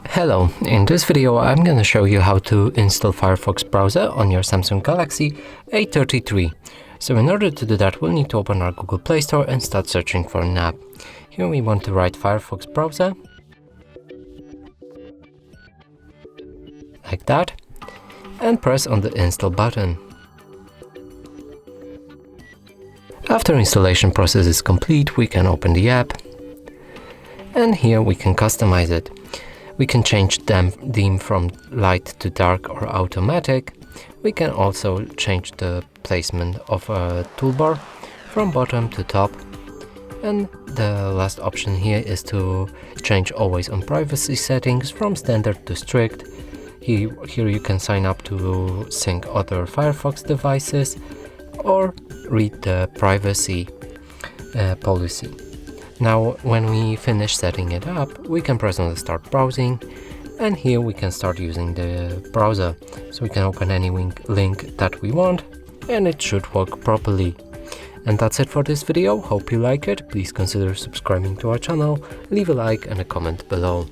Hello, in this video I'm going to show you how to install Firefox browser on your Samsung Galaxy A33. So in order to do that, we'll need to open our Google Play Store and start searching for an app. Here we want to write Firefox browser, like that, and press on the install button. After installation process is complete, we can open the app, and here we can customize it. We can change theme from light to dark or automatic. We can also change the placement of a toolbar from bottom to top. And the last option here is to change always on privacy settings from standard to strict. Here you can sign up to sync other Firefox devices or read the privacy policy. Now, when we finish setting it up, we can press on the start browsing, and here we can start using the browser. So we can open any link that we want, and it should work properly. And that's it for this video. Hope you like it. Please consider subscribing to our channel, leave a like and a comment below.